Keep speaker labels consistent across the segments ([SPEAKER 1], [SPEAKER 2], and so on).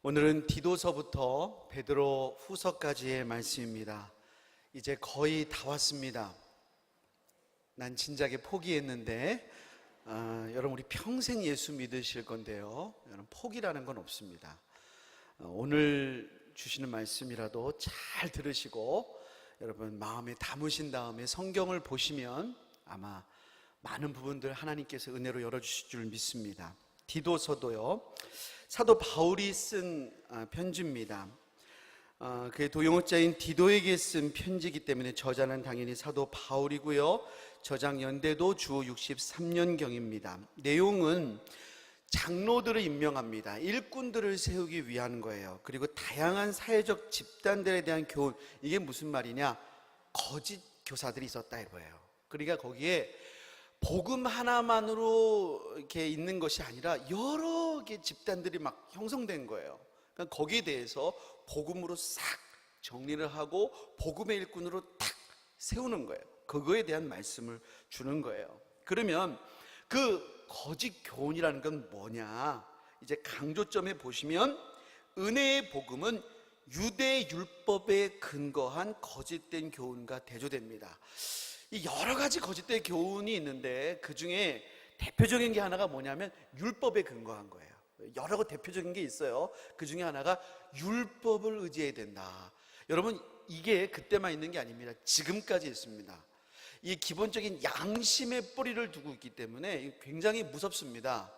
[SPEAKER 1] 오늘은 디도서부터 베드로 후서까지의 말씀입니다. 이제 거의 다 왔습니다. 난 진작에 포기했는데 여러분 우리 평생 예수 믿으실 건데요, 여러분 포기라는 건 없습니다. 오늘 주시는 말씀이라도 잘 들으시고 여러분 마음에 담으신 다음에 성경을 보시면 아마 많은 부분들 하나님께서 은혜로 열어주실 줄 믿습니다. 디도서도요, 사도 바울이 쓴 편지입니다. 그의 도용어자인 디도에게 쓴 편지이기 때문에 저자는 당연히 사도 바울이고요, 저장 연대도 주 63년경입니다. 내용은 장로들을 임명합니다. 일꾼들을 세우기 위한 거예요. 그리고 다양한 사회적 집단들에 대한 교훈. 이게 무슨 말이냐? 거짓 교사들이 있었다 이거예요. 그러니까 거기에 복음 하나만으로 이렇게 있는 것이 아니라 여러 개 집단들이 막 형성된 거예요. 그러니까 거기에 대해서 복음으로 싹 정리를 하고 복음의 일꾼으로 탁 세우는 거예요. 그거에 대한 말씀을 주는 거예요. 그러면 그 거짓 교훈이라는 건 뭐냐? 이제 강조점에 보시면 은혜의 복음은 유대 율법에 근거한 거짓된 교훈과 대조됩니다. 이 여러 가지 거짓된 교훈이 있는데 그 중에 대표적인 게 하나가 뭐냐면 율법에 근거한 거예요. 여러 대표적인 게 있어요. 그 중에 하나가 율법을 의지해야 된다. 여러분 이게 그때만 있는 게 아닙니다. 지금까지 있습니다. 이 기본적인 양심의 뿌리를 두고 있기 때문에 굉장히 무섭습니다.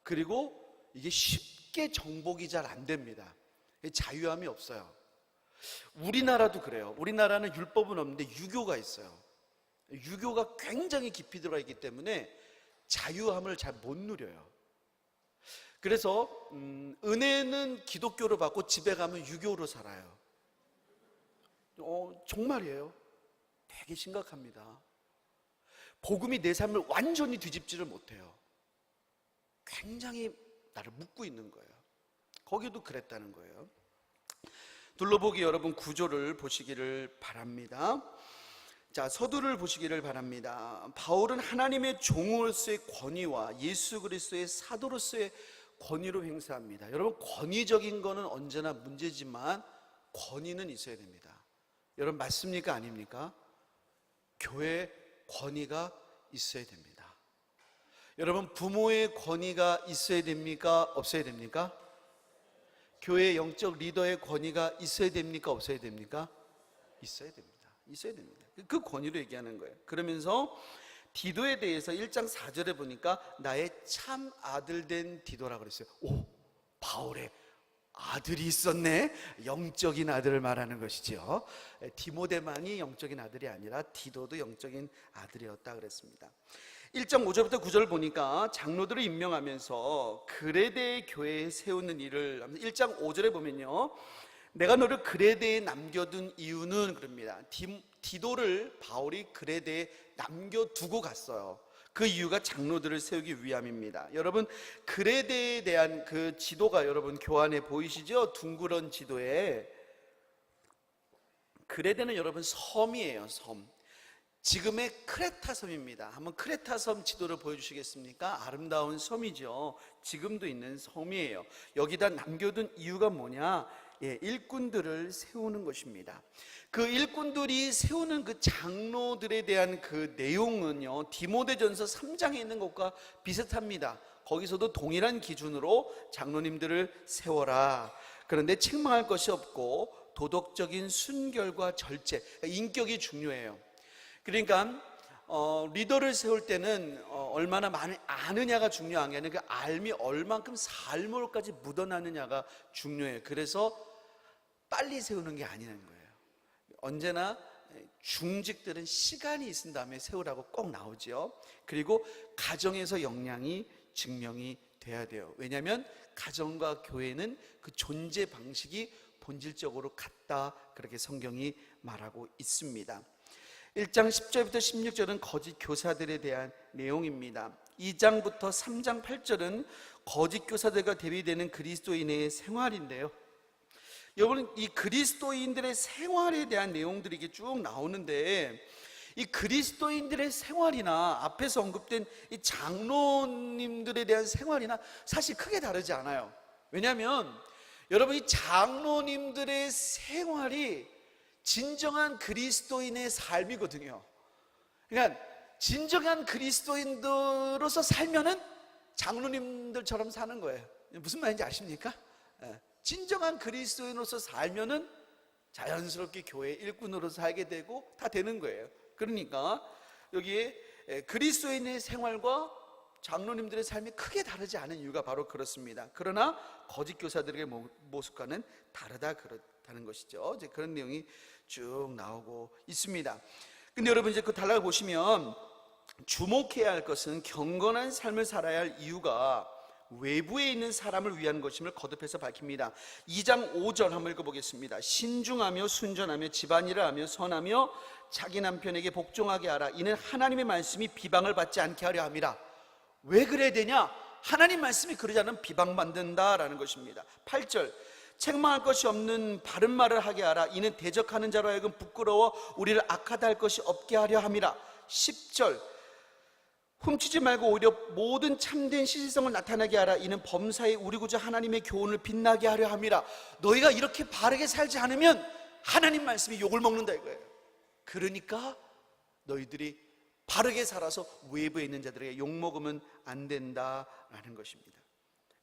[SPEAKER 1] 그리고 이게 쉽게 정복이 잘 안 됩니다. 자유함이 없어요. 우리나라도 그래요. 우리나라는 율법은 없는데 유교가 있어요. 유교가 굉장히 깊이 들어가 있기 때문에 자유함을 잘 못 누려요. 그래서 은혜는 기독교로 받고 집에 가면 유교로 살아요. 정말이에요. 되게 심각합니다. 복음이 내 삶을 완전히 뒤집지를 못해요. 굉장히 나를 묶고 있는 거예요. 거기도 그랬다는 거예요. 둘러보기 여러분 구조를 보시기를 바랍니다. 자, 서두를 보시기를 바랍니다. 바울은 하나님의 종으로서의 권위와 예수 그리스도의 사도로서의 권위로 행사합니다. 여러분 권위적인 거는 언제나 문제지만 권위는 있어야 됩니다. 여러분 맞습니까? 아닙니까? 교회에 권위가 있어야 됩니다. 여러분 부모의 권위가 있어야 됩니까? 없어야 됩니까? 교회의 영적 리더의 권위가 있어야 됩니까? 없어야 됩니까? 있어야 됩니다. 있어야 됩니다. 그 권위로 얘기하는 거예요. 그러면서 디도에 대해서 1장 4절에 보니까 나의 참 아들 된 디도라고 그랬어요. 오, 바울의 아들이 있었네. 영적인 아들을 말하는 것이죠. 디모데만이 영적인 아들이 아니라 디도도 영적인 아들이었다 그랬습니다. 1장 5절부터 9절을 보니까 장로들을 임명하면서 그레데 교회에 세우는 일을 1장 5절에 보면요, 내가 너를 그레데에 남겨둔 이유는 그럽니다. 디도를 바울이 그레데에 남겨두고 갔어요. 그 이유가 장로들을 세우기 위함입니다. 여러분 그레데에 대한 그 지도가 여러분 교환에 보이시죠? 둥그런 지도에 그레데는 여러분 섬이에요. 섬. 지금의 크레타 섬입니다. 한번 크레타 섬 지도를 보여주시겠습니까? 아름다운 섬이죠. 지금도 있는 섬이에요. 여기다 남겨둔 이유가 뭐냐? 일꾼들을 세우는 것입니다. 그 일꾼들이 세우는 그 장로들에 대한 그 내용은요, 디모데전서 3장에 있는 것과 비슷합니다. 거기서도 동일한 기준으로 장로님들을 세워라. 그런데 책망할 것이 없고 도덕적인 순결과 절제, 인격이 중요해요. 그러니까 리더를 세울 때는 얼마나 많이 아느냐가 중요한 게 아니라 그 알미 얼만큼 삶으로까지 묻어나느냐가 중요해요. 그래서 빨리 세우는 게 아니라는 거예요. 언제나 중직들은 시간이 있은 다음에 세우라고 꼭 나오죠. 그리고 가정에서 역량이 증명이 돼야 돼요. 왜냐하면 가정과 교회는 그 존재 방식이 본질적으로 같다, 그렇게 성경이 말하고 있습니다. 1장 10절부터 16절은 거짓 교사들에 대한 내용입니다. 2장부터 3장 8절은 거짓 교사들과 대비되는 그리스도인의 생활인데요, 여러분 이 그리스도인들의 생활에 대한 내용들이 이게 쭉 나오는데, 이 그리스도인들의 생활이나 앞에서 언급된 이 장로님들에 대한 생활이나 사실 크게 다르지 않아요. 왜냐하면 여러분, 이 장로님들의 생활이 진정한 그리스도인의 삶이거든요. 그러니까 진정한 그리스도인으로서 살면은 장로님들처럼 사는 거예요. 무슨 말인지 아십니까? 진정한 그리스도인으로서 살면은 자연스럽게 교회 일꾼으로 살게 되고 다 되는 거예요. 그러니까 여기에 그리스도인의 생활과 장로님들의 삶이 크게 다르지 않은 이유가 바로 그렇습니다. 그러나 거짓 교사들의 모습과는 다르다 그렇다는 것이죠. 이제 그런 내용이 쭉 나오고 있습니다. 근데 여러분, 이제 그 달락을 보시면 주목해야 할 것은 경건한 삶을 살아야 할 이유가 외부에 있는 사람을 위한 것임을 거듭해서 밝힙니다. 2장 5절 한번 읽어보겠습니다. 신중하며 순전하며 집안일을 하며 선하며 자기 남편에게 복종하게 하라. 이는 하나님의 말씀이 비방을 받지 않게 하려 함이라. 왜 그래야 되냐? 하나님 말씀이 그러지 않으면 비방받는다라는 것입니다. 8절, 책망할 것이 없는 바른 말을 하게 하라. 이는 대적하는 자로 하여금 부끄러워 우리를 악하다 할 것이 없게 하려 함이라. 10절, 훔치지 말고 오히려 모든 참된 시시성을 나타나게 하라. 이는 범사에 우리고자 하나님의 교훈을 빛나게 하려 함이라. 너희가 이렇게 바르게 살지 않으면 하나님 말씀이 욕을 먹는다 이거예요. 그러니까 너희들이 바르게 살아서 외부에 있는 자들에게 욕먹으면 안 된다라는 것입니다.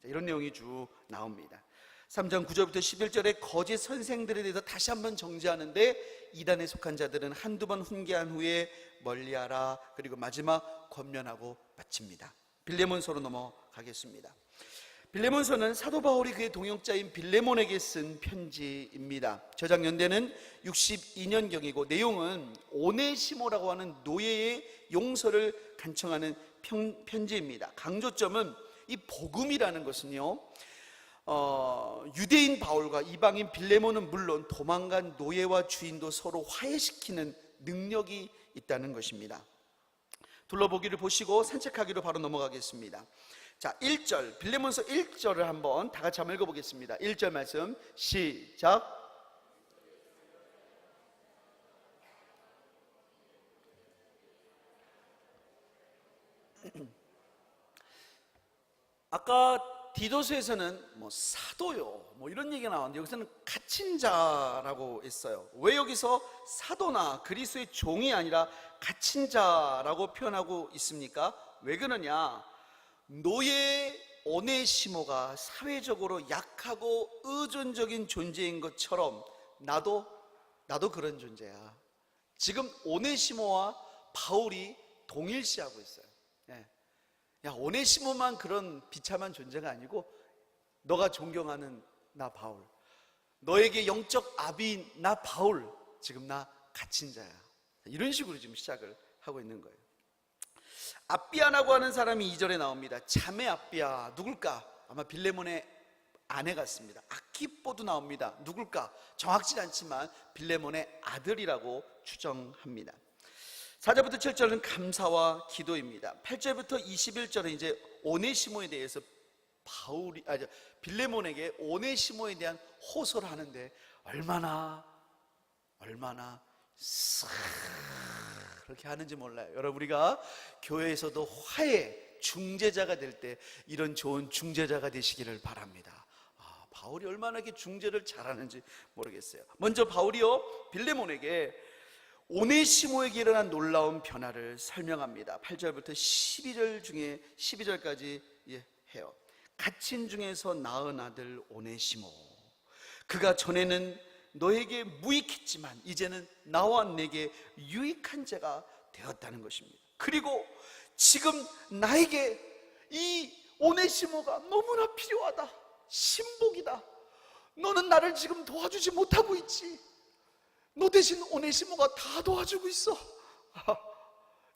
[SPEAKER 1] 이런 내용이 쭉 나옵니다. 3장 9절부터 11절에 거짓 선생들에 대해서 다시 한번 정지하는데, 이단에 속한 자들은 한두 번 훈계한 후에 멀리하라. 그리고 마지막 권면하고 마칩니다. 빌레몬서로 넘어가겠습니다. 빌레몬서는 사도 바울이 그의 동역자인 빌레몬에게 쓴 편지입니다. 저작 연대는 62년경이고 내용은 오네시모라고 하는 노예의 용서를 간청하는 편지입니다. 강조점은 이 복음이라는 것은요, 유대인 바울과 이방인 빌레몬은 물론 도망간 노예와 주인도 서로 화해시키는 능력이 있다는 것입니다. 둘러보기를 보시고 산책하기로 바로 넘어가겠습니다. 자, 1절, 빌레몬서 1절을 한번 다 같이 한번 읽어보겠습니다. 1절 말씀 시작. 아까 디도서에서는 사도요 이런 얘기가 나왔는데, 여기서는 갇힌 자라고 했어요. 왜 여기서 사도나 그리스도의 종이 아니라 갇힌 자라고 표현하고 있습니까? 왜 그러냐? 노예 오네시모가 사회적으로 약하고 의존적인 존재인 것처럼 나도 그런 존재야. 지금 오네시모와 바울이 동일시하고 있어요. 야, 오네시모만 그런 비참한 존재가 아니고 너가 존경하는 나 바울, 너에게 영적 아비인 나 바울, 지금 나 갇힌 자야. 이런 식으로 지금 시작을 하고 있는 거예요. 아비아라고 하는 사람이 2절에 나옵니다. 자매 아비아, 누굴까? 아마 빌레몬의 아내 같습니다. 아키뽀도 나옵니다. 누굴까? 정확치 않지만 빌레몬의 아들이라고 추정합니다. 4절부터 7절은 감사와 기도입니다. 8절부터 21절은 이제 오네시모에 대해서 빌레몬에게 오네시모에 대한 호소를 하는데, 얼마나 싹 그렇게 하는지 몰라요. 여러분, 우리가 교회에서도 화해 중재자가 될 때 이런 좋은 중재자가 되시기를 바랍니다. 바울이 얼마나 이렇게 중재를 잘하는지 모르겠어요. 먼저 바울이요, 빌레몬에게 오네시모에게 일어난 놀라운 변화를 설명합니다. 8절부터 12절 중에 12절까지 해요. 갇힌 중에서 낳은 아들 오네시모, 그가 전에는 너에게 무익했지만 이제는 나와 내게 유익한 자가 되었다는 것입니다. 그리고 지금 나에게 이 오네시모가 너무나 필요하다. 신복이다. 너는 나를 지금 도와주지 못하고 있지. 너 대신 오네시모가 다 도와주고 있어.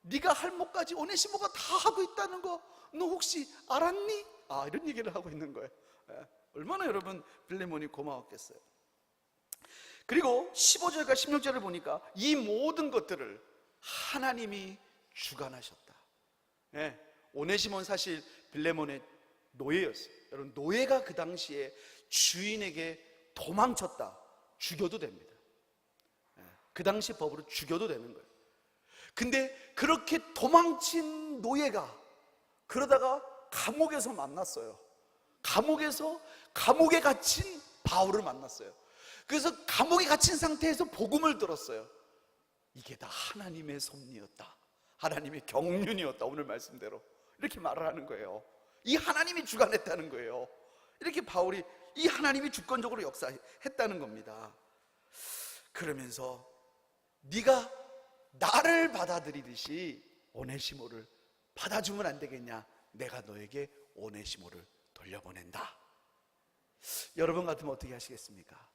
[SPEAKER 1] 네가 할 몫까지 오네시모가 다 하고 있다는 거 너 혹시 알았니? 이런 얘기를 하고 있는 거예요. 얼마나 여러분 빌레몬이 고마웠겠어요. 그리고 15절과 16절을 보니까 이 모든 것들을 하나님이 주관하셨다. 오네시모는 사실 빌레몬의 노예였어요. 여러분, 노예가 그 당시에 주인에게 도망쳤다, 죽여도 됩니다. 그 당시 법으로 죽여도 되는 거예요. 근데 그렇게 도망친 노예가 그러다가 감옥에서 만났어요. 감옥에 갇힌 바울을 만났어요. 그래서 감옥에 갇힌 상태에서 복음을 들었어요. 이게 다 하나님의 섭리였다, 하나님의 경륜이었다. 오늘 말씀대로 이렇게 말을 하는 거예요. 이 하나님이 주관했다는 거예요. 이렇게 바울이 이 하나님이 주권적으로 역사했다는 겁니다. 그러면서 네가 나를 받아들이듯이 오네시모를 받아주면 안 되겠냐? 내가 너에게 오네시모를 돌려보낸다. 여러분 같으면 어떻게 하시겠습니까?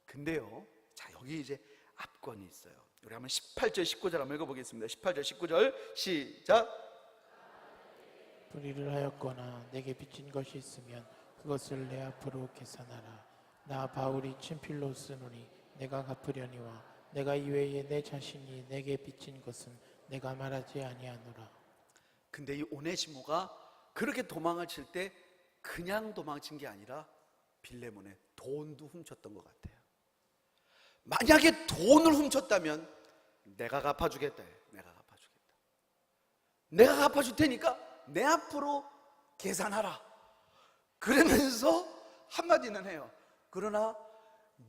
[SPEAKER 1] 근데요, 자, 여기 이제 압권이 있어요. 우리 한번 18절 19절 한번 읽어보겠습니다. 18절 19절 시작.
[SPEAKER 2] 불의를 하였거나 내게 빚진 것이 있으면 그것을 내 앞으로 계산하라. 나 바울이 친필로 쓰노니 내가 갚으려니와 내가 이외에 내 자신이 내게 빚진 것은 내가 말하지 아니하노라.
[SPEAKER 1] 근데 이 오네시모가 그렇게 도망을 칠 때 그냥 도망친 게 아니라 빌레몬의 돈도 훔쳤던 것 같아요. 만약에 돈을 훔쳤다면 내가 갚아주겠다. 내가 갚아줄 테니까 내 앞으로 계산하라. 그러면서 한마디는 해요. 그러나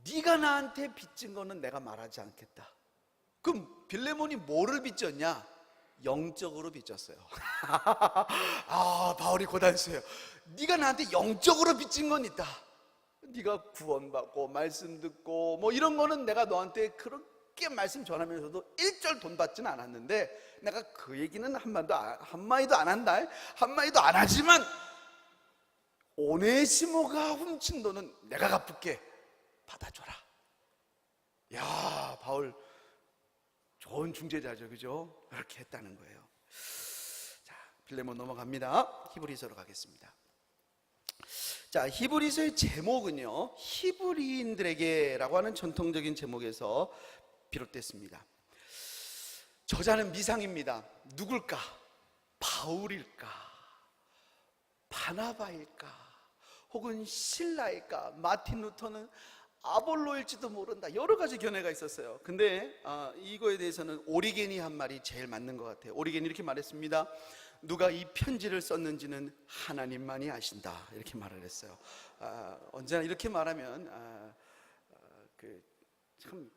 [SPEAKER 1] 네가 나한테 빚진 거는 내가 말하지 않겠다. 그럼 빌레몬이 뭐를 빚졌냐? 영적으로 빚졌어요. 아, 바울이 고단수예요. 네가 나한테 영적으로 빚진 건 있다. 네가 구원받고 말씀 듣고 뭐 이런 거는 내가 너한테 그렇게 말씀 전하면서도 일절 돈 받지는 않았는데 내가 그 얘기는 한마디도 안 한다. 한마디도 안 하지만 오네시모가 훔친 돈은 내가 갚을게. 받아줘라. 야, 바울 좋은 중재자죠, 그죠? 그렇게 했다는 거예요. 자, 빌레몬 넘어갑니다. 히브리서로 가겠습니다. 자, 히브리서의 제목은요, 히브리인들에게라고 하는 전통적인 제목에서 비롯됐습니다. 저자는 미상입니다. 누굴까? 바울일까? 바나바일까? 혹은 신라일까? 마틴 루터는 아볼로일지도 모른다. 여러 가지 견해가 있었어요. 근데 이거에 대해서는 오리겐이 한 말이 제일 맞는 것 같아요. 오리겐이 이렇게 말했습니다. 누가 이 편지를 썼는지는 하나님만이 아신다. 이렇게 말을 했어요. 언제나 이렇게 말하면 참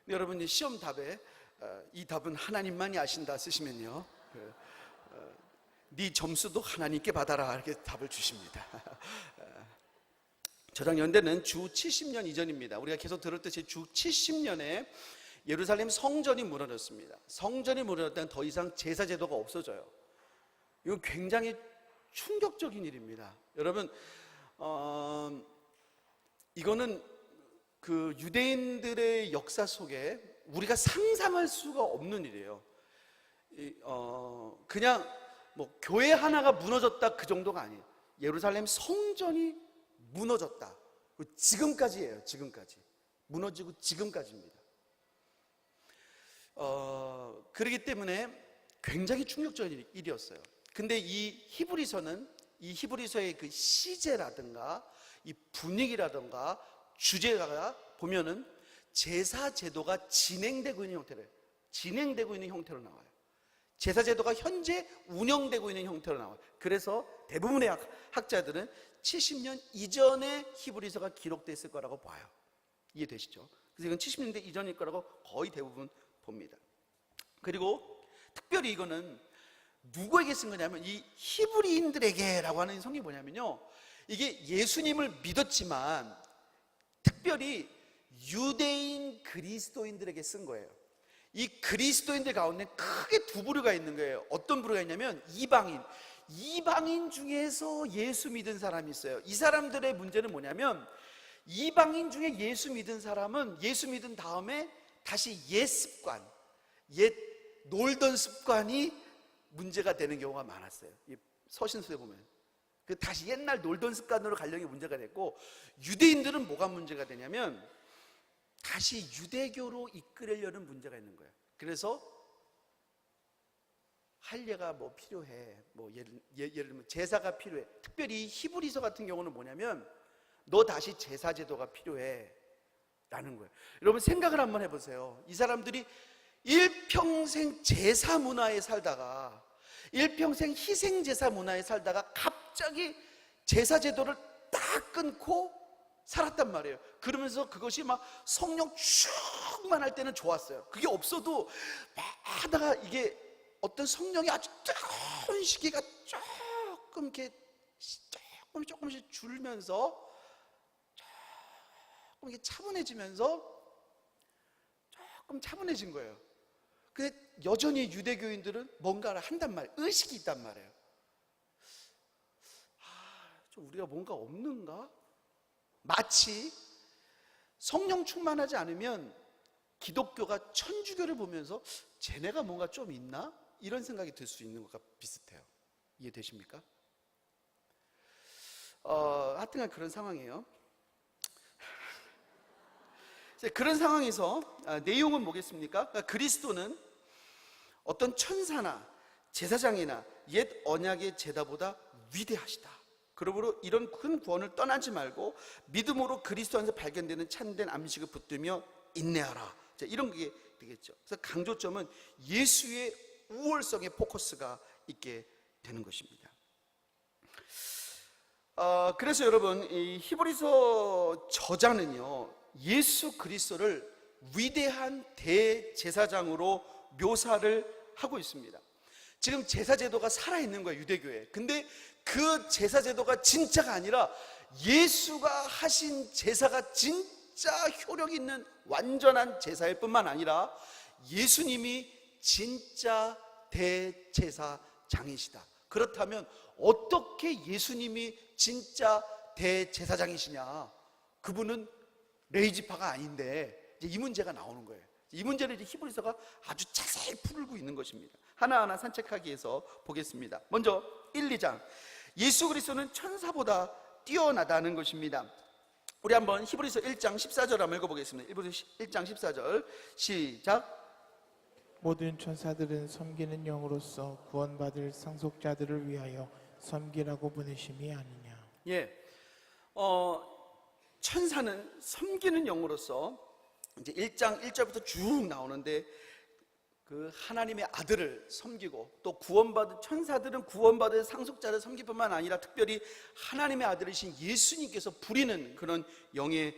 [SPEAKER 1] 여러분이 시험 답에 이 답은 하나님만이 아신다 쓰시면요, 네 점수도 하나님께 받아라 이렇게 답을 주십니다. 저장연대는 주 70년 이전입니다. 우리가 계속 들었듯이 주 70년에 예루살렘 성전이 무너졌습니다. 성전이 무너졌을 때는 더 이상 제사 제도가 없어져요. 이건 굉장히 충격적인 일입니다. 여러분, 이거는 그 유대인들의 역사 속에 우리가 상상할 수가 없는 일이에요. 그냥 뭐 교회 하나가 무너졌다 그 정도가 아니에요. 예루살렘 성전이 무너졌다. 지금까지예요. 지금까지 무너지고 지금까지입니다. 그렇기 때문에 굉장히 충격적인 일이었어요. 근데 이 히브리서의 그 시제라든가 이 분위기라든가 주제가 보면은 제사 제도가 진행되고 있는 형태로 나와요. 제사 제도가 현재 운영되고 있는 형태로 나와요. 그래서 대부분의 학자들은 70년 이전에 히브리서가 기록됐을 거라고 봐요. 이해되시죠? 그래서 이건 70년대 이전일 거라고 거의 대부분 봅니다. 그리고 특별히 이거는 누구에게 쓴 거냐면 이 히브리인들에게라고 하는 성경이 뭐냐면요, 이게 예수님을 믿었지만 특별히 유대인 그리스도인들에게 쓴 거예요. 이 그리스도인들 가운데 크게 두 부류가 있는 거예요. 어떤 부류가 있냐면 이방인 중에서 예수 믿은 사람이 있어요. 이 사람들의 문제는 뭐냐면 이방인 중에 예수 믿은 사람은 예수 믿은 다음에 다시 옛 습관, 옛 놀던 습관이 문제가 되는 경우가 많았어요. 이 서신서에 보면 다시 옛날 놀던 습관으로 가려는 게 문제가 됐고, 유대인들은 뭐가 문제가 되냐면 다시 유대교로 이끌려는 문제가 있는 거예요. 그래서 할례가 뭐 필요해, 뭐 예를 들면 제사가 필요해. 특별히 히브리서 같은 경우는 뭐냐면 너 다시 제사 제도가 필요해 라는 거예요. 여러분 생각을 한번 해보세요. 이 사람들이 일평생 제사 문화에 살다가, 일평생 희생 제사 문화에 살다가 갑자기 제사 제도를 딱 끊고 살았단 말이에요. 그러면서 그것이 막 성령 충만할 때는 좋았어요. 그게 없어도 막 하다가 이게 어떤 성령이 아주 뜨거운 시기가 조금 이렇게 조금씩 줄면서 조금 이렇게 차분해지면서 조금 차분해진 거예요. 근데 여전히 유대교인들은 뭔가를 한단 말이에요. 의식이 있단 말이에요. 좀 우리가 뭔가 없는가? 마치 성령 충만하지 않으면 기독교가 천주교를 보면서 쟤네가 뭔가 좀 있나? 이런 생각이 들 수 있는 것과 비슷해요. 이해되십니까? 하여튼간 그런 상황이에요. 그런 상황에서 내용은 뭐겠습니까? 그리스도는 어떤 천사나 제사장이나 옛 언약의 제사보다 위대하시다. 그러므로 이런 큰 구원을 떠나지 말고 믿음으로 그리스도 안에서 발견되는 참된 안식을 붙들며 인내하라. 이런 게 되겠죠. 그래서 강조점은 예수의 우월성에 포커스가 있게 되는 것입니다. 그래서 여러분, 이 히브리서 저자는요, 예수 그리스도를 위대한 대제사장으로 묘사를 하고 있습니다. 지금 제사제도가 살아있는 거예요, 유대교에. 근데 그 제사제도가 진짜가 아니라 예수가 하신 제사가 진짜 효력 있는 완전한 제사일 뿐만 아니라 예수님이 진짜 대제사장이시다. 그렇다면 어떻게 예수님이 진짜 대제사장이시냐? 그분은 레위지파가 아닌데 이제 이 문제가 나오는 거예요. 이 문제를 이제 히브리서가 아주 자세히 풀고 있는 것입니다. 하나하나 산책하기 위해서 보겠습니다. 먼저 1, 2장. 예수 그리스도는 천사보다 뛰어나다는 것입니다. 우리 한번 히브리서 1장 14절 한번 읽어보겠습니다. 히브리서 1장 14절 시작.
[SPEAKER 2] 모든 천사들은 섬기는 영으로서 구원받을 상속자들을 위하여 섬기라고 보내심이 아니냐.
[SPEAKER 1] 예, 천사는 섬기는 영으로서 이제 1장 1절부터 쭉 나오는데 그 하나님의 아들을 섬기고 또 구원받은 천사들은 구원받은 상속자를 섬길 뿐만 아니라 특별히 하나님의 아들이신 예수님께서 부리는 그런 영에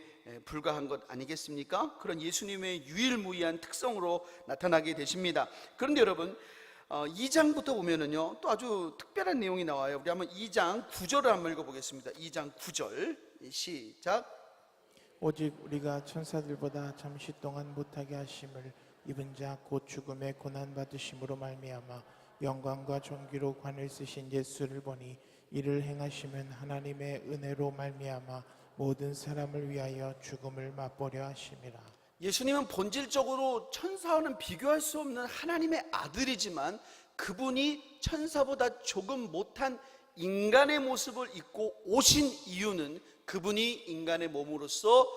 [SPEAKER 1] 불과한 것 아니겠습니까? 그런 예수님의 유일무이한 특성으로 나타나게 되십니다. 그런데 여러분 2장부터 보면은요 또 아주 특별한 내용이 나와요. 우리 한번 2장 9절을 한번 읽어보겠습니다. 2장 9절 시작.
[SPEAKER 2] 오직 우리가 천사들보다 잠시 동안 못하게 하심을 입은 자 곧 죽음의 고난 받으심으로 말미암아 영광과 존귀로 관을 쓰신 예수를 보니 이를 행하시면 하나님의 은혜로 말미암아 모든 사람을 위하여 죽음을 맛보려 하심이라.
[SPEAKER 1] 예수님은 본질적으로 천사와는 비교할 수 없는 하나님의 아들이지만 그분이 천사보다 조금 못한 인간의 모습을 입고 오신 이유는 그분이 인간의 몸으로서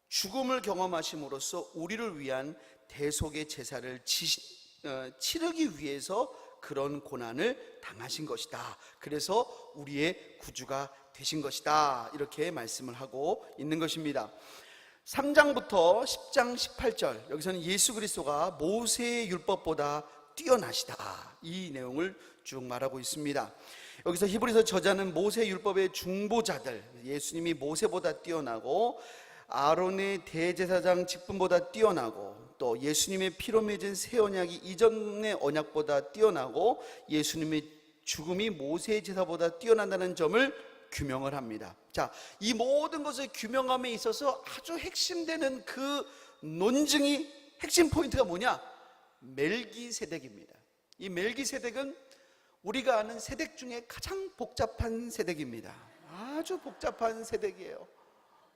[SPEAKER 1] 죽음을 경험하심으로써 우리를 위한 대속의 제사를 치르기 위해서 그런 고난을 당하신 것이다. 그래서 우리의 구주가 되신 것이다. 이렇게 말씀을 하고 있는 것입니다. 3장부터 10장 18절 여기서는 예수 그리스도가 모세의 율법보다 뛰어나시다. 이 내용을 쭉 말하고 있습니다. 여기서 히브리서 저자는 모세 율법의 중보자들, 예수님이 모세보다 뛰어나고 아론의 대제사장 직분보다 뛰어나고 또 예수님의 피로 맺은 새 언약이 이전의 언약보다 뛰어나고 예수님의 죽음이 모세의 제사보다 뛰어난다는 점을 규명을 합니다. 자, 이 모든 것을 규명함에 있어서 아주 핵심되는 그 논증이 핵심 포인트가 뭐냐? 멜기세덱입니다. 이 멜기세덱은 우리가 아는 세덱 중에 가장 복잡한 세덱입니다. 아주 복잡한 세덱이에요.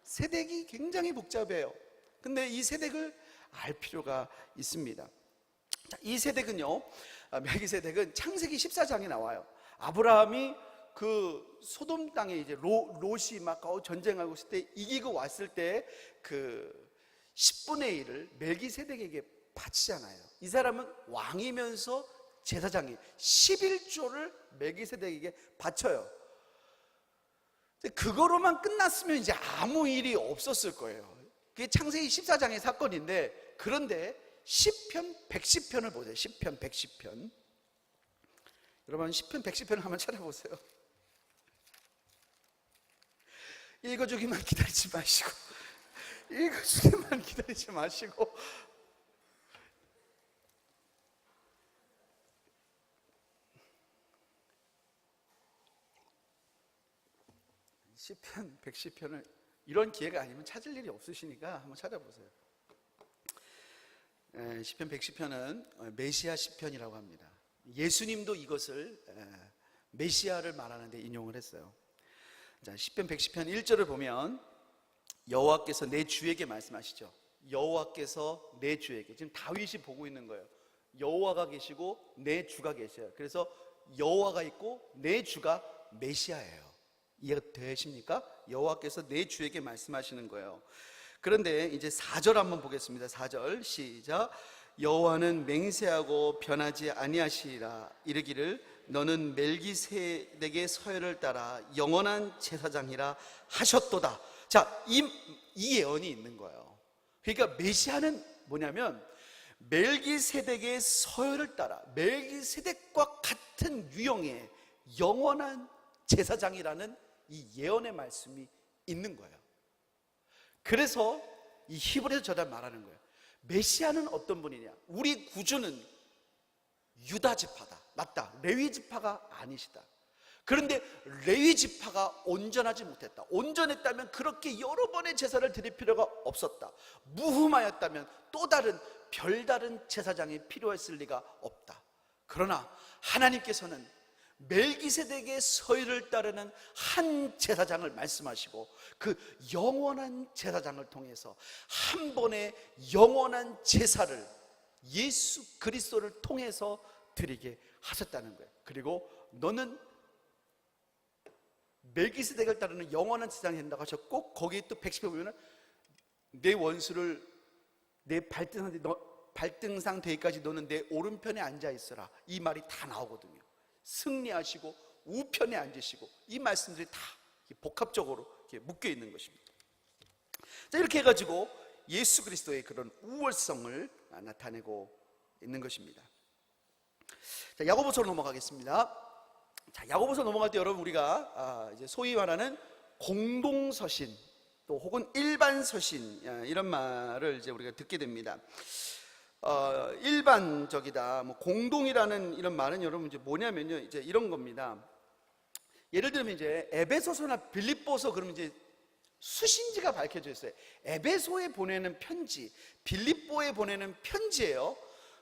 [SPEAKER 1] 세덱이 굉장히 복잡해요. 근데 이 세덱을 알 필요가 있습니다. 자, 이 세덱은요, 멜기세덱은 창세기 14장에 나와요. 아브라함이 그 소돔 땅에 이제 롯이 막 전쟁하고 있을 때 이기고 왔을 때 그 10분의 1을 멜기세덱에게 바치잖아요. 이 사람은 왕이면서 제사장이 11조를 멜기세덱에게 바쳐요. 그거로만 끝났으면 이제 아무 일이 없었을 거예요. 그게 창세기 14장의 사건인데, 그런데 시편 110편을 보세요. 시편 110편. 여러분 시편 110편을 한번 찾아보세요. 읽어주기만 기다리지 마시고, 읽어주기만 기다리지 마시고, 시편 110편을 이런 기회가 아니면 찾을 일이 없으시니까 한번 찾아보세요. 시편 110편은 메시아 시편이라고 합니다. 예수님도 이것을 메시아를 말하는데 인용을 했어요. 자, 시편 110편 1절을 보면 여호와께서 내 주에게 말씀하시죠. 여호와께서 내 주에게, 지금 다윗이 보고 있는 거예요. 여호와가 계시고 내 주가 계셔요. 그래서 여호와가 있고 내 주가 메시아예요. 이해가 되십니까? 여호와께서 내 주에게 말씀하시는 거예요. 그런데 이제 4절 한번 보겠습니다. 4절 시작. 여호와는 맹세하고 변하지 아니하시리라. 이르기를 너는 멜기세덱의 서열을 따라 영원한 제사장이라 하셨도다. 자, 이 예언이 있는 거예요. 그러니까 메시아는 뭐냐면 멜기세덱의 서열을 따라 멜기세덱과 같은 유형의 영원한 제사장이라는 이 예언의 말씀이 있는 거예요. 그래서 이 히브리서 저자 말하는 거예요. 메시아는 어떤 분이냐? 우리 구주는 유다 지파다. 맞다. 레위 지파가 아니시다. 그런데 레위 지파가 온전하지 못했다. 온전했다면 그렇게 여러 번의 제사를 드릴 필요가 없었다. 무흠하였다면 또 다른 별다른 제사장이 필요했을 리가 없다. 그러나 하나님께서는 멜기세덱의 서열을 따르는 한 제사장을 말씀하시고 그 영원한 제사장을 통해서 한 번의 영원한 제사를 예수 그리스도를 통해서 드리게 하셨다는 거예요. 그리고 너는 멜기세덱을 따르는 영원한 제사장이 된다고 하셨고, 거기에 또 110에 보면 내 원수를 내 발등상 되기까지 너는 내 오른편에 앉아 있어라. 이 말이 다 나오거든요. 승리하시고 우편에 앉으시고, 이 말씀들이 다 복합적으로 이렇게 묶여 있는 것입니다. 자, 이렇게 해가지고 예수 그리스도의 그런 우월성을 나타내고 있는 것입니다. 자, 야고보서로 넘어가겠습니다. 자, 야고보서 넘어갈 때 여러분 우리가 이제 소위 말하는 공동서신 또 혹은 일반서신, 이런 말을 이제 우리가 듣게 됩니다. 일반적이다, 뭐 공동이라는 이런 말은 여러분 이제 뭐냐면요, 이제 이런 겁니다. 예를 들면 이제 에베소서나 빌립보서, 그러면 이제 수신지가 밝혀져 있어요. 에베소에 보내는 편지, 빌립보에 보내는 편지예요.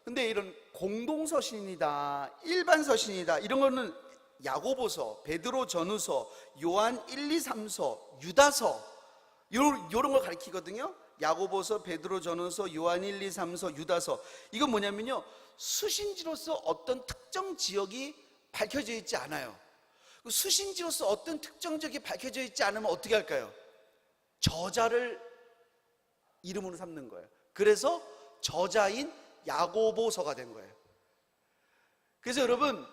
[SPEAKER 1] 근데 이런 공동서신이다, 일반서신이다, 이런 거는 야고보서, 베드로 전후서, 요한 1, 2, 3서, 유다서, 요런 걸 가리키거든요. 야고보서, 베드로 전후서, 요한 1, 2, 3서, 유다서. 이건 뭐냐면요, 수신지로서 어떤 특정 지역이 밝혀져 있지 않아요. 수신지로서 어떤 특정 지역이 밝혀져 있지 않으면 어떻게 할까요? 저자를 이름으로 삼는 거예요. 그래서 저자인 야고보서가 된 거예요. 그래서 여러분,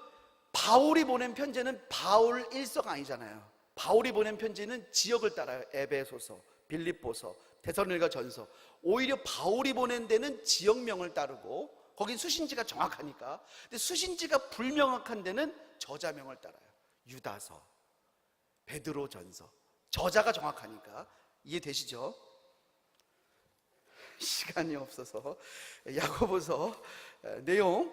[SPEAKER 1] 바울이 보낸 편지는 바울 일서가 아니잖아요. 바울이 보낸 편지는 지역을 따라요. 에베소서, 빌립보서, 데살로니가 전서. 오히려 바울이 보낸 데는 지역명을 따르고 거긴 수신지가 정확하니까. 근데 수신지가 불명확한 데는 저자명을 따라요. 유다서, 베드로 전서. 저자가 정확하니까. 이해되시죠? 시간이 없어서 야고보서 내용은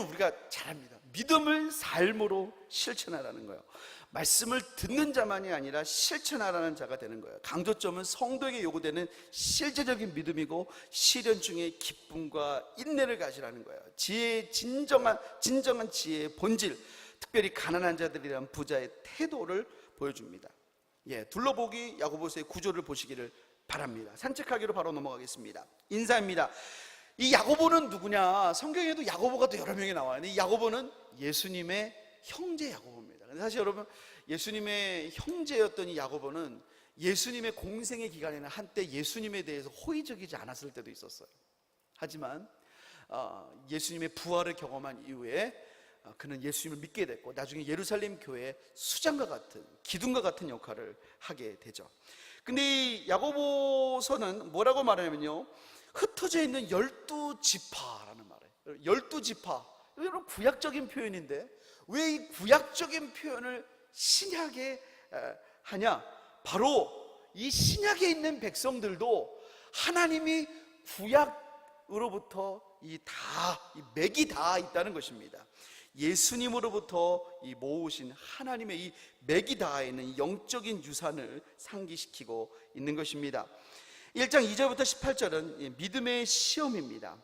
[SPEAKER 1] 우리가 잘 압니다. 믿음을 삶으로 실천하라는 거예요. 말씀을 듣는 자만이 아니라 실천하라는 자가 되는 거예요. 강조점은 성도에게 요구되는 실제적인 믿음이고 시련 중에 기쁨과 인내를 가지라는 거예요. 지혜의 진정한 지혜의 본질, 특별히 가난한 자들에 대한 부자의 태도를 보여줍니다. 둘러보기 야고보서의 구조를 보시기를 바랍니다. 산책하기로 바로 넘어가겠습니다. 인사입니다. 이 야고보는 누구냐? 성경에도 야고보가 또 여러 명이 나와요. 이 야고보는 예수님의 형제 야고보입니다. 근데 사실 여러분, 예수님의 형제였던 이 야고보는 예수님의 공생의 기간에는 한때 예수님에 대해서 호의적이지 않았을 때도 있었어요. 하지만 예수님의 부활을 경험한 이후에 그는 예수님을 믿게 됐고 나중에 예루살렘 교회의 수장과 같은, 기둥과 같은 역할을 하게 되죠. 근데 이 야고보서는 뭐라고 말하냐면요, 흩어져 있는 12지파라는 말이에요. 12지파. 여러분, 구약적인 표현인데 왜 이 구약적인 표현을 신약에 하냐? 바로 이 신약에 있는 백성들도 하나님이 구약으로부터 이 맥이 다 있다는 것입니다. 예수님으로부터 이 모으신 하나님의 이 맥이 다 있는 영적인 유산을 상기시키고 있는 것입니다. 1장 2절부터 18절은 믿음의 시험입니다.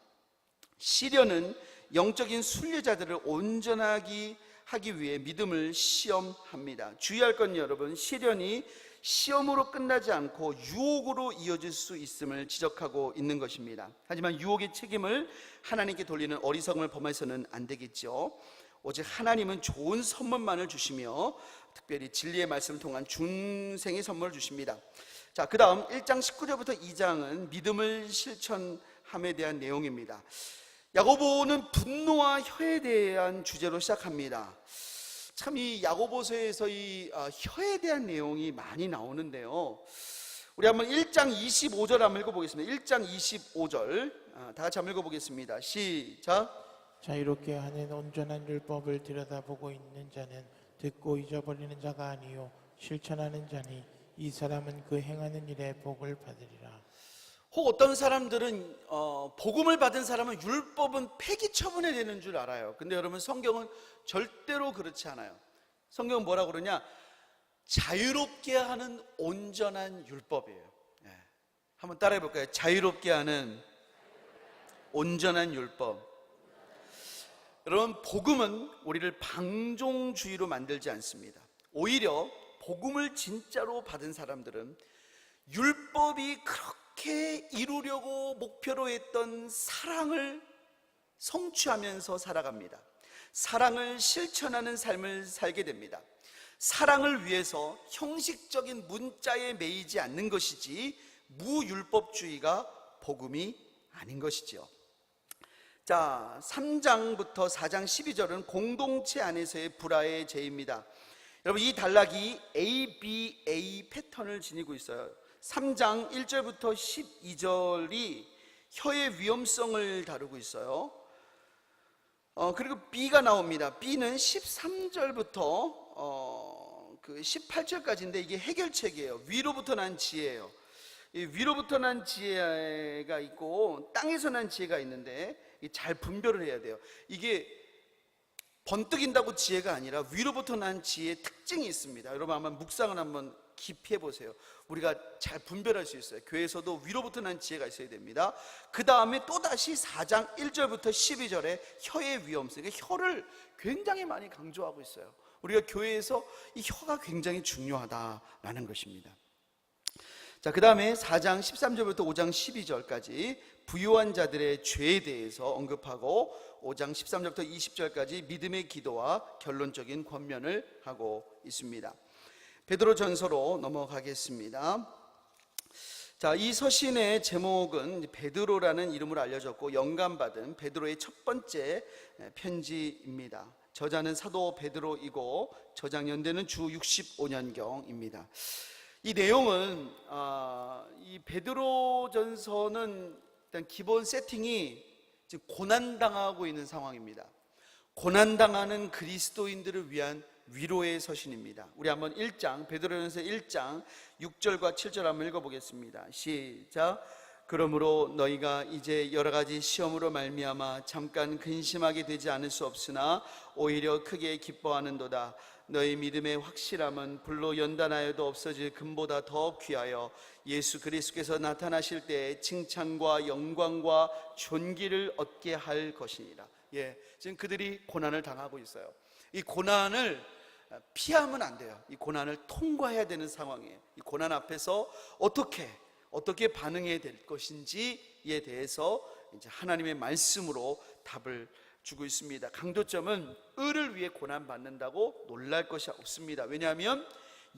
[SPEAKER 1] 시련은 영적인 순례자들을 온전하게 하기 위해 믿음을 시험합니다. 주의할 건 여러분, 시련이 시험으로 끝나지 않고 유혹으로 이어질 수 있음을 지적하고 있는 것입니다. 하지만 유혹의 책임을 하나님께 돌리는 어리석음을 범해서는 안 되겠죠. 오직 하나님은 좋은 선물만을 주시며 특별히 진리의 말씀을 통한 중생의 선물을 주십니다. 자, 그 다음 1장 19절부터 2장은 믿음을 실천함에 대한 내용입니다. 야고보는 분노와 혀에 대한 주제로 시작합니다. 참 이 야고보서에서 이 혀에 대한 내용이 많이 나오는데요, 우리 한번 1장 25절 한번 읽어보겠습니다. 1장 25절 다 같이 한번 읽어보겠습니다. 시작.
[SPEAKER 2] 자유롭게 하는 온전한 율법을 들여다보고 있는 자는 듣고 잊어버리는 자가 아니요 실천하는 자니 이 사람은 그 행하는 일에 복을 받으리라.
[SPEAKER 1] 혹 어떤 사람들은 복음을 받은 사람은 율법은 폐기 처분해야 되는 줄 알아요. 근데 여러분, 성경은 절대로 그렇지 않아요. 성경은 뭐라고 그러냐? 자유롭게 하는 온전한 율법이에요. 한번 따라해 볼까요? 자유롭게 하는 온전한 율법. 여러분, 복음은 우리를 방종주의로 만들지 않습니다. 오히려 복음을 진짜로 받은 사람들은 율법이 그렇게 이루려고 목표로 했던 사랑을 성취하면서 살아갑니다. 사랑을 실천하는 삶을 살게 됩니다. 사랑을 위해서 형식적인 문자에 매이지 않는 것이지 무율법주의가 복음이 아닌 것이죠. 자, 3장부터 4장 12절은 공동체 안에서의 불화의 죄입니다. 여러분, 이 단락이 ABA 패턴을 지니고 있어요. 3장 1절부터 12절이 혀의 위험성을 다루고 있어요. 그리고 B가 나옵니다. B는 13절부터 그 18절까지인데 이게 해결책이에요. 위로부터 난 지혜예요. 위로부터 난 지혜가 있고 땅에서 난 지혜가 있는데 잘 분별을 해야 돼요. 이게 번뜩인다고 지혜가 아니라 위로부터 난 지혜의 특징이 있습니다. 여러분 한번 묵상을 한번 깊이 해보세요. 우리가 잘 분별할 수 있어요. 교회에서도 위로부터 난 지혜가 있어야 됩니다. 그 다음에 또다시 4장 1절부터 12절에 혀의 위험성, 혀를 굉장히 많이 강조하고 있어요. 우리가 교회에서 이 혀가 굉장히 중요하다라는 것입니다. 자, 그 다음에 4장 13절부터 5장 12절까지 부요한 자들의 죄에 대해서 언급하고 5장 13절부터 20절까지 믿음의 기도와 결론적인 권면을 하고 있습니다. 베드로 전서로 넘어가겠습니다. 자, 이 서신의 제목은 베드로라는 이름으로 알려졌고 영감받은 베드로의 첫 번째 편지입니다. 저자는 사도 베드로이고 저장 연대는 주 65년경입니다. 이 내용은 이 베드로전서는 일단 기본 세팅이 지금 고난당하고 있는 상황입니다. 고난당하는 그리스도인들을 위한 위로의 서신입니다. 우리 한번 1장 베드로전서 1장 6절과 7절 한번 읽어보겠습니다. 시작. 그러므로 너희가 이제 여러 가지 시험으로 말미암아 잠깐 근심하게 되지 않을 수 없으나 오히려 크게 기뻐하는도다. 너희 믿음의 확실함은 불로 연단하여도 없어질 금보다 더 귀하여 예수 그리스도께서 나타나실 때 칭찬과 영광과 존귀를 얻게 할 것이니라. 지금 그들이 고난을 당하고 있어요. 이 고난을 피하면 안 돼요. 이 고난을 통과해야 되는 상황이에요. 이 고난 앞에서 어떻게 반응해야 될 것인지에 대해서 이제 하나님의 말씀으로 답을 주고 있습니다. 강조점은 의를 위해 고난받는다고 놀랄 것이 없습니다. 왜냐하면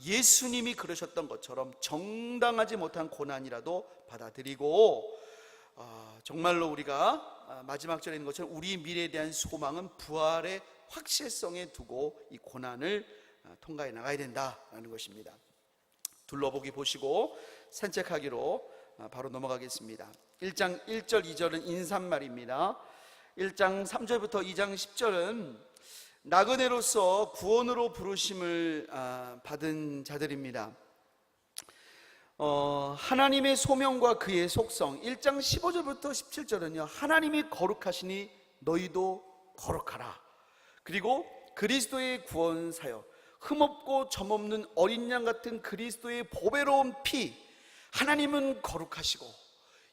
[SPEAKER 1] 예수님이 그러셨던 것처럼 정당하지 못한 고난이라도 받아들이고 정말로 우리가 마지막 절에 있는 것처럼 우리 미래에 대한 소망은 부활의 확실성에 두고 이 고난을 통과해 나가야 된다라는 것입니다. 둘러보기 보시고 산책하기로 바로 넘어가겠습니다. 1장 1절 2절은 인사말입니다. 1장 3절부터 2장 10절은 나그네로서 구원으로 부르심을 받은 자들입니다. 하나님의 소명과 그의 속성 1장 15절부터 17절은요 하나님이 거룩하시니 너희도 거룩하라. 그리고 그리스도의 구원 사역, 흠없고 점없는 어린 양 같은 그리스도의 보배로운 피, 하나님은 거룩하시고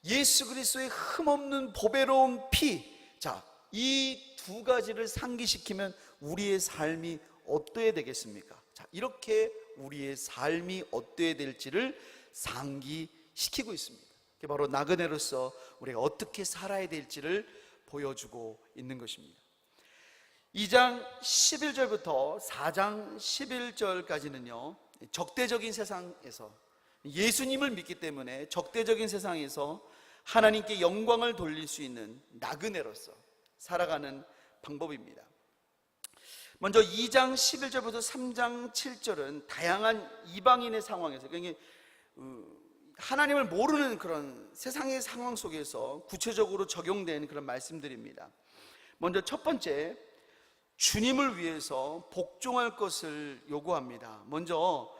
[SPEAKER 1] 예수 그리스도의 흠없는 보배로운 피, 자, 이 두 가지를 상기시키면 우리의 삶이 어떠해야 되겠습니까? 자, 이렇게 우리의 삶이 어떠해야 될지를 상기시키고 있습니다. 그게 바로 나그네로서 우리가 어떻게 살아야 될지를 보여주고 있는 것입니다. 2장 11절부터 4장 11절까지는요 적대적인 세상에서 예수님을 믿기 때문에 적대적인 세상에서 하나님께 영광을 돌릴 수 있는 나그네로서 살아가는 방법입니다. 먼저 2장 11절부터 3장 7절은 다양한 이방인의 상황에서, 그러니까 하나님을 모르는 그런 세상의 상황 속에서 구체적으로 적용된 그런 말씀들입니다. 먼저 첫 번째, 주님을 위해서 복종할 것을 요구합니다. 먼저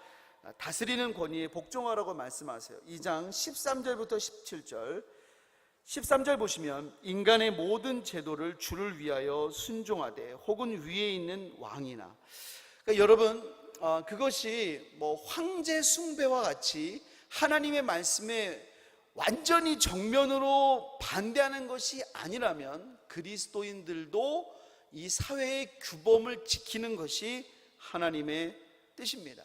[SPEAKER 1] 다스리는 권위에 복종하라고 말씀하세요. 2장 13절부터 17절, 13절 보시면 인간의 모든 제도를 주를 위하여 순종하되 혹은 위에 있는 왕이나, 그러니까 여러분 그것이 뭐 황제 숭배와 같이 하나님의 말씀에 완전히 정면으로 반대하는 것이 아니라면 그리스도인들도 이 사회의 규범을 지키는 것이 하나님의 뜻입니다.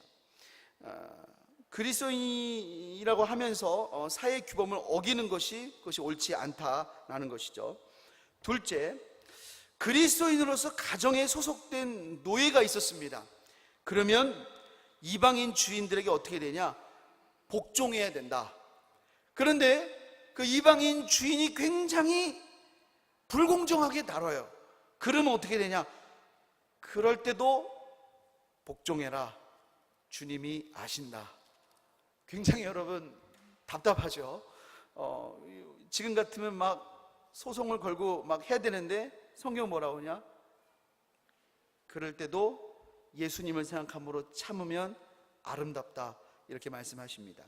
[SPEAKER 1] 그리스도인이라고 하면서 사회 규범을 어기는 그것이 옳지 않다라는 것이죠. 둘째, 그리스도인으로서 가정에 소속된 노예가 있었습니다. 그러면 이방인 주인들에게 어떻게 되냐? 복종해야 된다. 그런데 그 이방인 주인이 굉장히 불공정하게 다뤄요. 그러면 어떻게 되냐? 그럴 때도 복종해라. 주님이 아신다. 굉장히 여러분 답답하죠. 지금 같으면 막 소송을 걸고 막 해야 되는데 성경 뭐라고 하냐? 그럴 때도 예수님을 생각함으로 참으면 아름답다. 이렇게 말씀하십니다.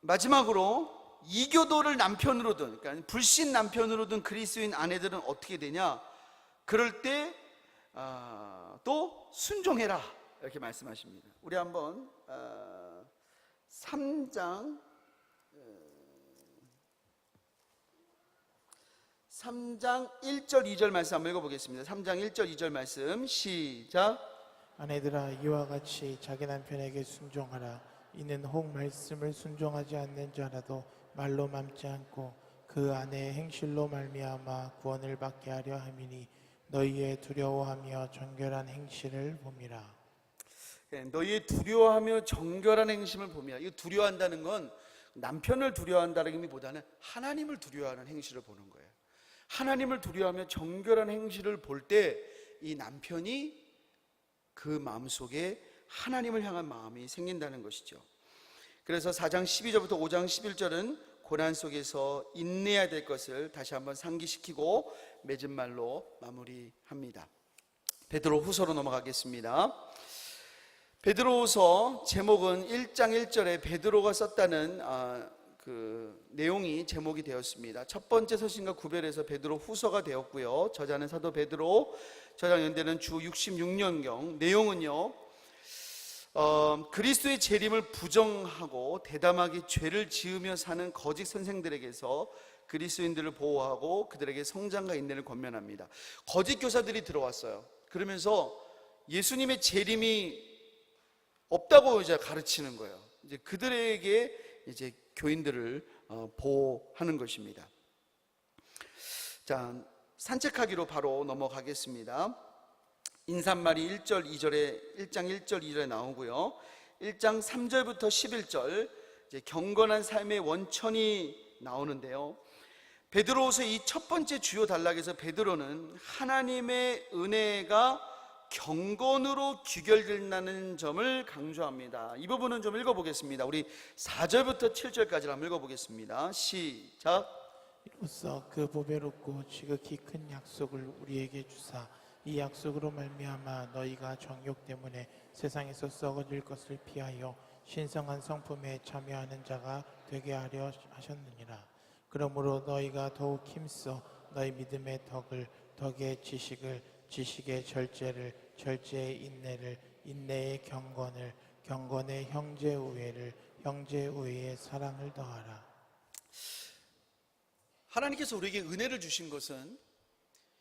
[SPEAKER 1] 마지막으로 이교도를 남편으로 둔, 그러니까 불신 남편으로 둔 그리스도인 아내들은 어떻게 되냐? 그럴 때 또 순종해라. 이렇게 말씀하십니다. 우리 한번 3장 1절 2절 말씀 한번 읽어보겠습니다. 3장 1절 2절 말씀 시작.
[SPEAKER 2] 아내들아 이와 같이 자기 남편에게 순종하라. 이는 혹 말씀을 순종하지 않는 자라도 말로 맘지 않고 그 아내의 행실로 말미암아 구원을 받게 하려 함이니 너희의 두려워하며 정결한 행실을 봄이라.
[SPEAKER 1] 너희의 두려워하며 정결한 행실을 봄이라. 이 두려워한다는 건 남편을 두려워한다는 의미보다는 하나님을 두려워하는 행실을 보는 거예요. 하나님을 두려워하며 정결한 행실을 볼 때 이 남편이 그 마음속에 하나님을 향한 마음이 생긴다는 것이죠. 그래서 4장 12절부터 5장 11절은 고난 속에서 인내해야 될 것을 다시 한번 상기시키고 맺은 말로 마무리합니다. 베드로 후서로 넘어가겠습니다. 베드로후서 제목은 1장 1절에 베드로가 썼다는 그 내용이 제목이 되었습니다. 첫 번째 서신과 구별해서 베드로 후서가 되었고요. 저자는 사도 베드로, 저장 연대는 주 66년경. 내용은요, 그리스도의 재림을 부정하고 대담하게 죄를 지으며 사는 거짓 선생들에게서 그리스도인들을 보호하고 그들에게 성장과 인내를 권면합니다. 거짓 교사들이 들어왔어요. 그러면서 예수님의 재림이 없다고 이제 가르치는 거예요. 이제 그들에게 이제 교인들을 보호하는 것입니다. 자, 산책하기로 바로 넘어가겠습니다. 인사말이 1절 2절에 1장 1절 2절에 나오고요. 1장 3절부터 11절 이제 경건한 삶의 원천이 나오는데요. 베드로후서 이 첫 번째 주요 단락에서 베드로는 하나님의 은혜가 경건으로 귀결된다는 점을 강조합니다. 이 부분은 좀 읽어보겠습니다. 우리 4절부터 7절까지 한번 읽어보겠습니다. 시작.
[SPEAKER 2] 이로써 그 보배롭고 지극히 큰 약속을 우리에게 주사 이 약속으로 말미암아 너희가 정욕 때문에 세상에서 썩어질 것을 피하여 신성한 성품에 참여하는 자가 되게 하려 하셨느니라. 그러므로 너희가 더욱 힘써 너희 믿음의 덕을, 덕의 지식을, 지식의 절제를, 절제의 인내를, 인내의 경건을, 경건의 형제 우애를, 형제 우애의 사랑을 더하라.
[SPEAKER 1] 하나님께서 우리에게 은혜를 주신 것은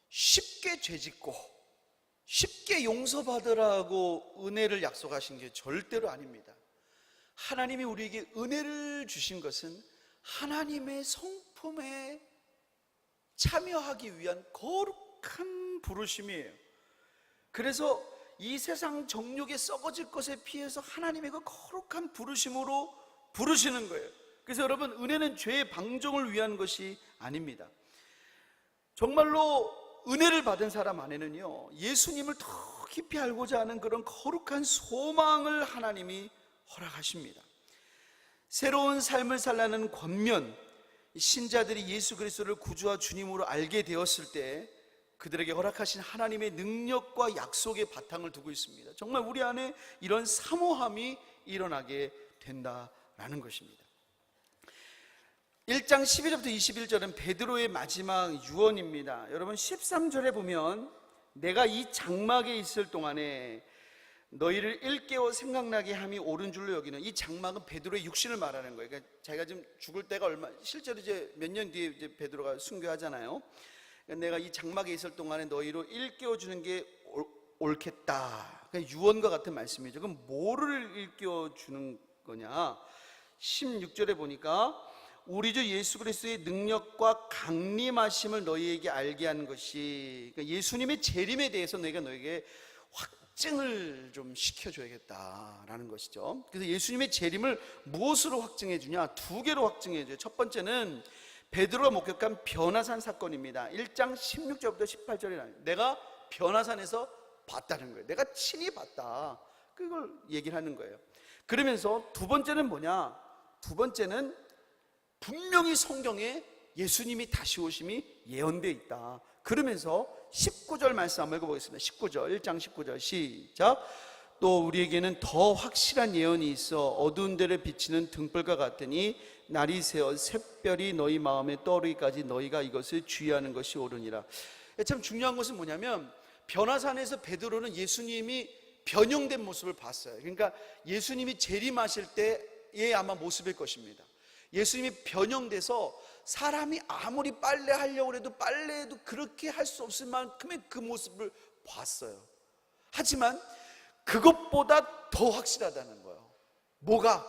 [SPEAKER 1] 쉽게 죄짓고 쉽게 용서받으라고 은혜를 약속하신 게 절대로 아닙니다. 하나님이 우리에게 은혜를 주신 것은 하나님의 성품에 참여하기 위한 거룩한 부르심이에요. 그래서 이 세상 정욕에 썩어질 것에 피해서 하나님의 그 거룩한 부르심으로 부르시는 거예요. 그래서 여러분, 은혜는 죄의 방종을 위한 것이 아닙니다. 정말로 은혜를 받은 사람 안에는요, 예수님을 더 깊이 알고자 하는 그런 거룩한 소망을 하나님이 허락하십니다. 새로운 삶을 살라는 권면, 신자들이 예수 그리스도를 구주와 주님으로 알게 되었을 때 그들에게 허락하신 하나님의 능력과 약속의 바탕을 두고 있습니다. 정말 우리 안에 이런 사모함이 일어나게 된다라는 것입니다. 1장 12절부터 21절은 베드로의 마지막 유언입니다. 여러분, 13절에 보면 내가 이 장막에 있을 동안에 너희를 일깨워 생각나게 함이 옳은 줄로 여기는, 이 장막은 베드로의 육신을 말하는 거예요. 그러니까 자기가 지금 죽을 때가 실제로 이제 몇 년 뒤에 이제 베드로가 순교하잖아요. 그러니까 내가 이 장막에 있을 동안에 너희로 일깨워 주는 게 옳겠다. 그러니까 유언과 같은 말씀이죠. 그럼 뭐를 일깨워 주는 거냐? 16절에 보니까 우리 주 예수 그리스도의 능력과 강림하심을 너희에게 알게 하는 것이, 그러니까 예수님의 재림에 대해서 너에게 확증을 좀 시켜줘야겠다라는 것이죠. 그래서 예수님의 재림을 무엇으로 확증해 주냐? 두 개로 확증해 줘요. 첫 번째는 베드로가 목격한 변화산 사건입니다. 1장 16절부터 18절에 나와요. 내가 변화산에서 봤다는 거예요. 내가 친히 봤다. 그걸 얘기를 하는 거예요. 그러면서 두 번째는 뭐냐? 두 번째는 분명히 성경에 예수님이 다시 오심이 예언되어 있다. 그러면서 19절 말씀 한번 읽어보겠습니다. 19절, 1장 19절 시작. 또 우리에게는 더 확실한 예언이 있어 어두운 데를 비치는 등불과 같으니 날이 새어 샛별이 너희 마음에 떠오르기까지 너희가 이것을 주의하는 것이 옳으니라. 참 중요한 것은 뭐냐면, 변화산에서 베드로는 예수님이 변형된 모습을 봤어요. 그러니까 예수님이 재림하실 때의 아마 모습일 것입니다. 예수님이 변형돼서 사람이 아무리 빨래하려고 해도 빨래해도 그렇게 할 수 없을 만큼의 그 모습을 봤어요. 하지만 그것보다 더 확실하다는 거예요. 뭐가?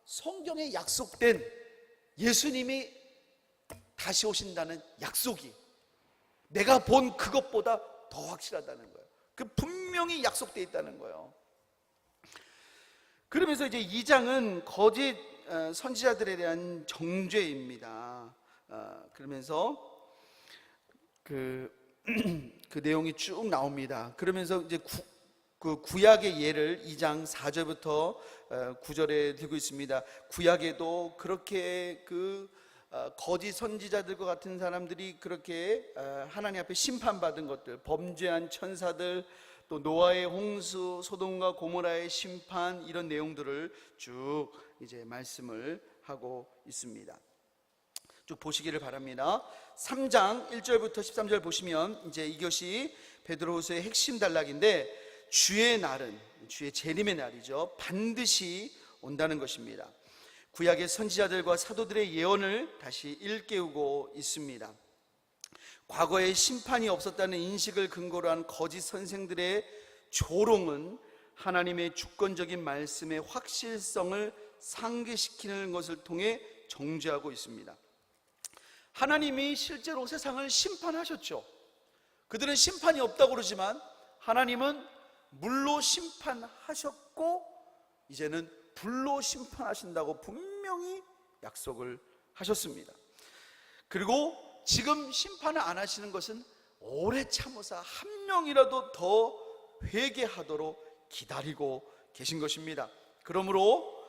[SPEAKER 1] 성경에 약속된 예수님이 다시 오신다는 약속이 내가 본 그것보다 더 확실하다는 거예요. 그 분명히 약속되어 있다는 거예요. 그러면서 이제 2장은 거짓 선지자들에 대한 정죄입니다. 그러면서 그 내용이 쭉 나옵니다. 그러면서 이제 그 구약의 예를 2장 4절부터 9절에 들고 있습니다. 구약에도 그렇게 그 거짓 선지자들과 같은 사람들이 그렇게 하나님 앞에 심판받은 것들, 범죄한 천사들, 또 노아의 홍수, 소돔과 고모라의 심판, 이런 내용들을 쭉 이제 말씀을 하고 있습니다. 쭉 보시기를 바랍니다. 3장 1절부터 13절 보시면 이제 이것이 베드로후서의 핵심 단락인데, 주의 날은, 주의 재림의 날이죠, 반드시 온다는 것입니다. 구약의 선지자들과 사도들의 예언을 다시 일깨우고 있습니다. 과거에 심판이 없었다는 인식을 근거로 한 거짓 선생들의 조롱은 하나님의 주권적인 말씀의 확실성을 상기시키는 것을 통해 정죄하고 있습니다. 하나님이 실제로 세상을 심판하셨죠. 그들은 심판이 없다고 그러지만 하나님은 물로 심판하셨고 이제는 불로 심판하신다고 분명히 약속을 하셨습니다. 그리고 지금 심판을 안 하시는 것은 오래 참으사 한 명이라도 더 회개하도록 기다리고 계신 것입니다. 그러므로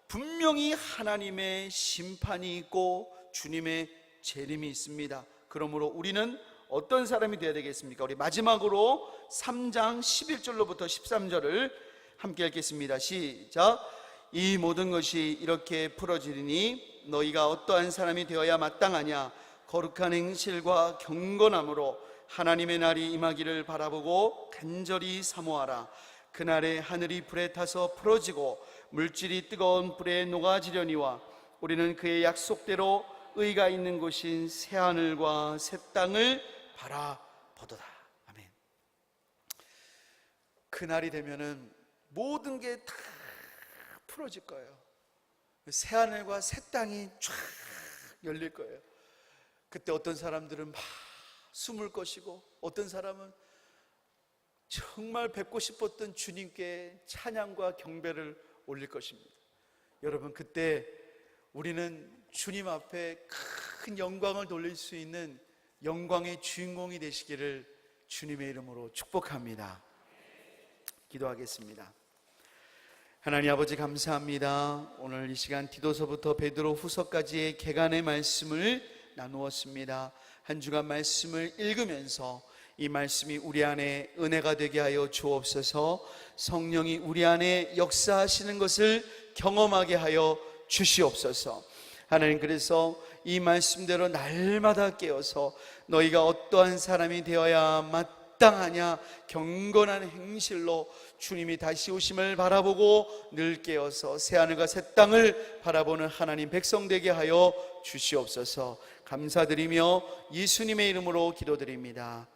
[SPEAKER 1] 분명히 하나님의 심판이 있고 주님의 재림이 있습니다. 그러므로 우리는 어떤 사람이 되어야 되겠습니까? 우리 마지막으로 3장 11절로부터 13절을 함께 읽겠습니다. 시작. 이 모든 것이 이렇게 풀어지리니 너희가 어떠한 사람이 되어야 마땅하냐? 거룩한 행실과 경건함으로 하나님의 날이 임하기를 바라보고 간절히 사모하라. 그날에 하늘이 불에 타서 풀어지고 물질이 뜨거운 불에 녹아지려니와 우리는 그의 약속대로 의가 있는 곳인 새하늘과 새 땅을 바라보도다. 아멘. 그날이 되면은 모든 게 다 풀어질 거예요. 새하늘과 새 땅이 쫙 열릴 거예요. 그때 어떤 사람들은 막 숨을 것이고 어떤 사람은 정말 뵙고 싶었던 주님께 찬양과 경배를 올릴 것입니다. 여러분, 그때 우리는 주님 앞에 큰 영광을 돌릴 수 있는 영광의 주인공이 되시기를 주님의 이름으로 축복합니다. 기도하겠습니다. 하나님 아버지, 감사합니다. 오늘 이 시간 디도서부터 베드로 후서까지의 개간의 말씀을 나누었습니다. 한 주간 말씀을 읽으면서 이 말씀이 우리 안에 은혜가 되게 하여 주옵소서. 성령이 우리 안에 역사하시는 것을 경험하게 하여 주시옵소서. 하나님, 그래서 이 말씀대로 날마다 깨어서 너희가 어떠한 사람이 되어야 마땅하냐, 경건한 행실로 주님이 다시 오심을 바라보고 늘 깨어서 새하늘과 새 땅을 바라보는 하나님 백성 되게 하여 주시옵소서. 감사드리며 예수님의 이름으로 기도드립니다.